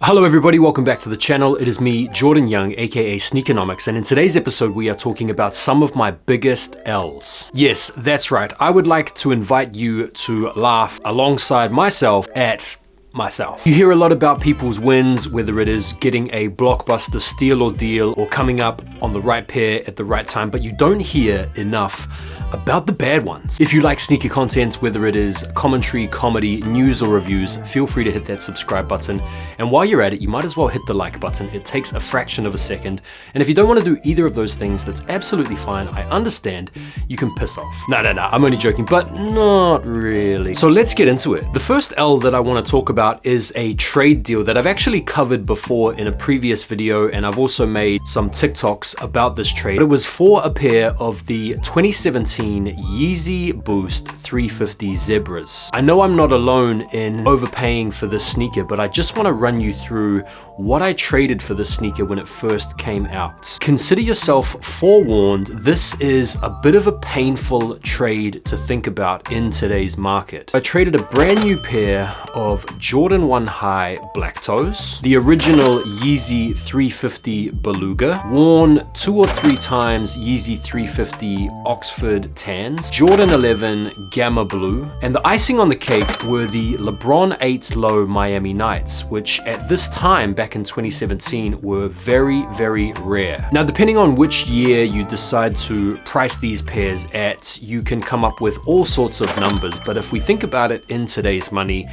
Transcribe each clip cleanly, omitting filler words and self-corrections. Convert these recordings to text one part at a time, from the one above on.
Hello everybody, welcome back to the channel. It is me, Jordan Young, aka Sneakonomics, and in today's episode we are talking about some of my biggest L's. Yes, that's right, I would like to invite you to laugh alongside myself at myself. You hear a lot about people's wins, whether it is getting a blockbuster steal or deal or coming up on the right pair at the right time, but you don't hear enough about the bad ones. If you like sneaker content, whether it is commentary, comedy, news, or reviews, feel free to hit that subscribe button. And while you're at it, you might as well hit the like button. It takes a fraction of a second. And if you don't want to do either of those things, that's absolutely fine. I understand. You can piss off. No, I'm only joking, but not really. So let's get into it. The first L that I want to talk about is a trade deal that I've actually covered before in a previous video, and I've also made some TikToks about this trade. It was for a pair of the 2017 Yeezy Boost 350 Zebras. I know I'm not alone in overpaying for this sneaker, but I just want to run you through what I traded for this sneaker when it first came out. Consider yourself forewarned, this is a bit of a painful trade to think about in today's market. I traded a brand new pair of Jordan 1 High Black Toes, the original Yeezy 350 Beluga, worn 2 or 3 times Yeezy 350 Oxford Tans, Jordan 11 Gamma Blue, and the icing on the cake were the LeBron 8 Low Miami Nights, which at this time back in 2017 were very, very rare. Now, depending on which year you decide to price these pairs at, you can come up with all sorts of numbers, but if we think about it in today's money,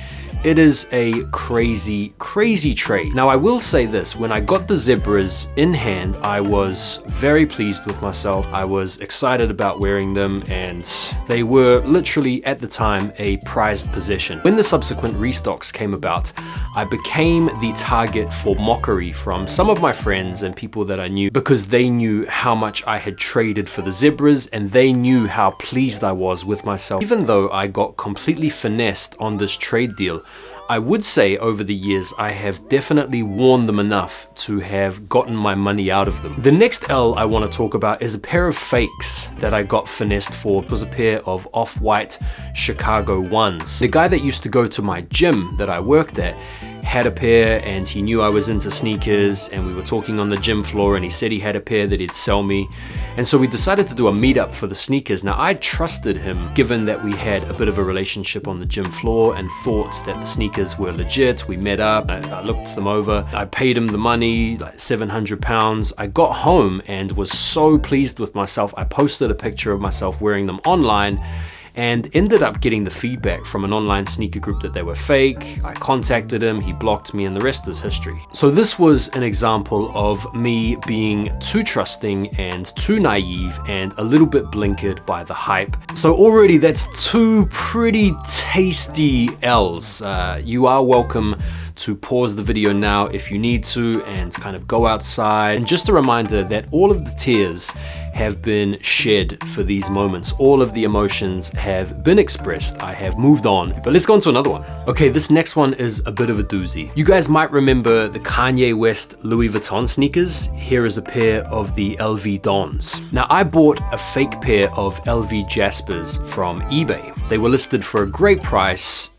it is a crazy, crazy trade. Now, I will say this, when I got the Zebras in hand, I was very pleased with myself. I was excited about wearing them, and they were literally at the time a prized possession. When the subsequent restocks came about, I became the target for mockery from some of my friends and people that I knew, because they knew how much I had traded for the Zebras and they knew how pleased I was with myself. Even though I got completely finessed on this trade deal, I would say over the years I have definitely worn them enough to have gotten my money out of them. The next L I want to talk about is a pair of fakes that I got finessed for. It was a pair of off-white Chicago 1s. The guy that used to go to my gym that I worked at had a pair, and he knew I was into sneakers, and we were talking on the gym floor, and he said he had a pair that he'd sell me. And so we decided to do a meetup for the sneakers. Now, I trusted him given that we had a bit of a relationship on the gym floor and thought that the sneakers were legit. We met up, I looked them over, I paid him the money, like £700. I got home and was so pleased with myself. I posted a picture of myself wearing them online and ended up getting the feedback from an online sneaker group that they were fake. I contacted him, he blocked me, and the rest is history. So this was an example of me being too trusting and too naive and a little bit blinkered by the hype. So already that's 2 pretty tasty L's. You are welcome to pause the video now if you need to and kind of go outside. And just a reminder that all of the tears have been shed for these moments. All of the emotions have been expressed. I have moved on, but let's go on to another one. Okay, this next one is a bit of a doozy. You guys might remember the Kanye West Louis Vuitton sneakers. Here is a pair of the LV Dons. Now, I bought a fake pair of LV Jaspers from eBay. They were listed for a great price,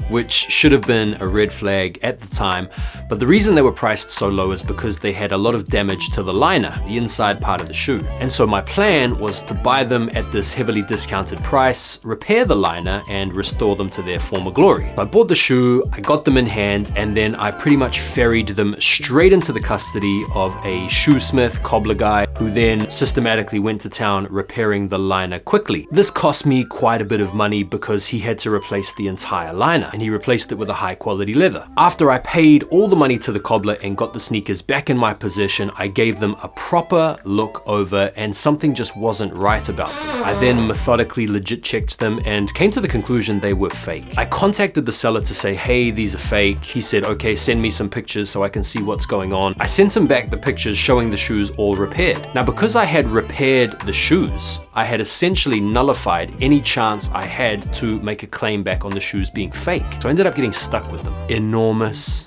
which should have been a red flag at the time. But the reason they were priced so low is because they had a lot of damage to the liner, the inside part of the shoe. And so my plan was to buy them at this heavily discounted price, repair the liner, and restore them to their former glory. So I bought the shoe, I got them in hand, and then I pretty much ferried them straight into the custody of a shoesmith, cobbler guy, who then systematically went to town repairing the liner quickly. This cost me quite a bit of money because he had to replace the entire liner, and he replaced it with a high quality leather. After I paid all the money to the cobbler and got the sneakers back in my possession, I gave them a proper look over, and something just wasn't right about them. I then methodically legit checked them and came to the conclusion they were fake. I contacted the seller to say, hey, these are fake. He said, okay, send me some pictures so I can see what's going on. I sent him back the pictures showing the shoes all repaired. Now, because I had repaired the shoes, I had essentially nullified any chance I had to make a claim back on the shoes being fake. So I ended up getting stuck with them. Enormous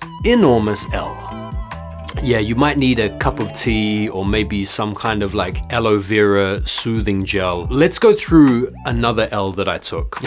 L. Yeah, you might need a cup of tea or maybe some kind of like aloe vera soothing gel. Let's go through another L that I took.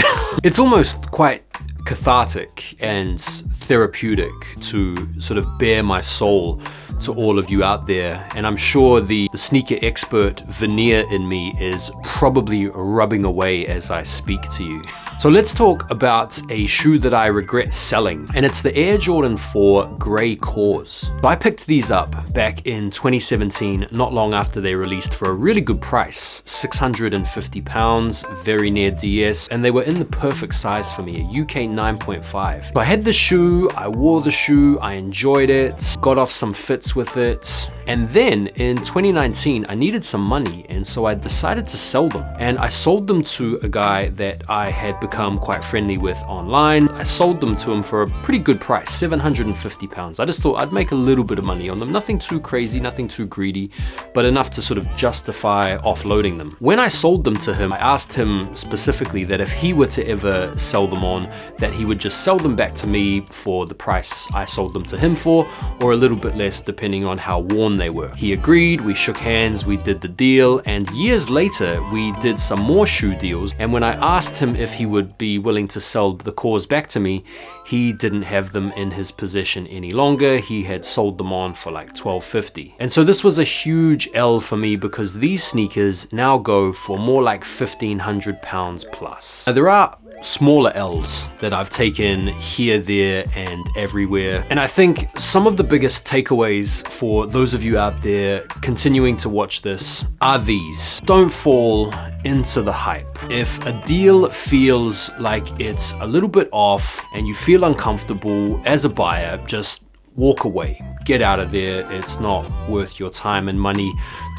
It's almost quite cathartic and therapeutic to sort of bare my soul to all of you out there. And I'm sure the sneaker expert veneer in me is probably rubbing away as I speak to you. So let's talk about a shoe that I regret selling, and it's the Air Jordan 4 Grey Cause. So I picked these up back in 2017, not long after they released, for a really good price, £650, very near DS, and they were in the perfect size for me, a UK 9.5. So I had the shoe, I wore the shoe, I enjoyed it, got off some fits with it, and then in 2019, I needed some money, and so I decided to sell them. And I sold them to a guy that I had become quite friendly with online. I sold them to him for a pretty good price, £750. I just thought I'd make a little bit of money on them. Nothing too crazy, nothing too greedy, but enough to sort of justify offloading them. When I sold them to him, I asked him specifically that if he were to ever sell them on, that he would just sell them back to me for the price I sold them to him for, or a little bit less depending on how worn they were. He agreed, we shook hands, we did the deal, and years later we did some more shoe deals, and when I asked him if he would be willing to sell the Cause back to me, he didn't have them in his possession any longer. He had sold them on for like $12.50. And so this was a huge L for me because these sneakers now go for more like £1,500 plus. Now, there are smaller L's that I've taken here, there, and everywhere. And I think some of the biggest takeaways for those of you out there continuing to watch this are these. Don't fall into the hype. If a deal feels like it's a little bit off and you feel uncomfortable as a buyer, just walk away. Get out of there. It's not worth your time and money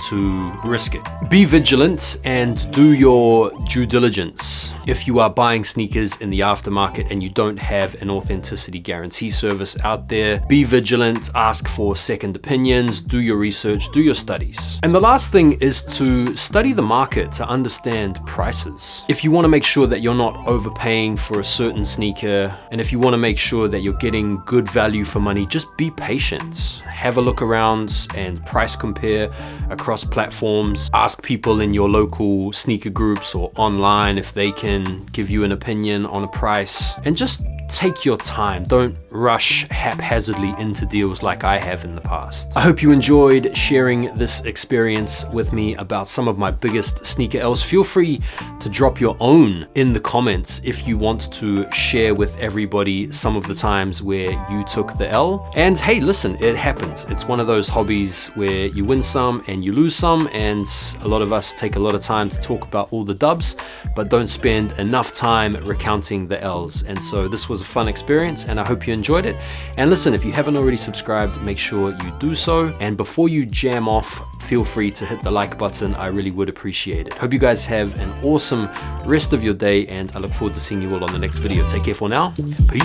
to risk it. Be vigilant and do your due diligence. If you are buying sneakers in the aftermarket and you don't have an authenticity guarantee service out there, be vigilant, ask for second opinions, do your research, do your studies. And the last thing is to study the market to understand prices. If you want to make sure that you're not overpaying for a certain sneaker, and if you want to make sure that you're getting good value for money, just be patient. Have a look around and price compare across platforms. Ask people in your local sneaker groups or online if they can give you an opinion on a price, and just take your time. Don't rush haphazardly into deals like I have in the past. I hope you enjoyed sharing this experience with me about some of my biggest sneaker L's. Feel free to drop your own in the comments if you want to share with everybody some of the times where you took the L. And hey, listen, it happens. It's one of those hobbies where you win some and you lose some, and a lot of us take a lot of time to talk about all the dubs, but don't spend enough time recounting the L's. And so this was a fun experience, and I hope you enjoyed it. And listen, if you haven't already subscribed, make sure you do so. And before you jam off, feel free to hit the like button. I really would appreciate it. Hope you guys have an awesome rest of your day, and I look forward to seeing you all on the next video. Take care for now. Peace.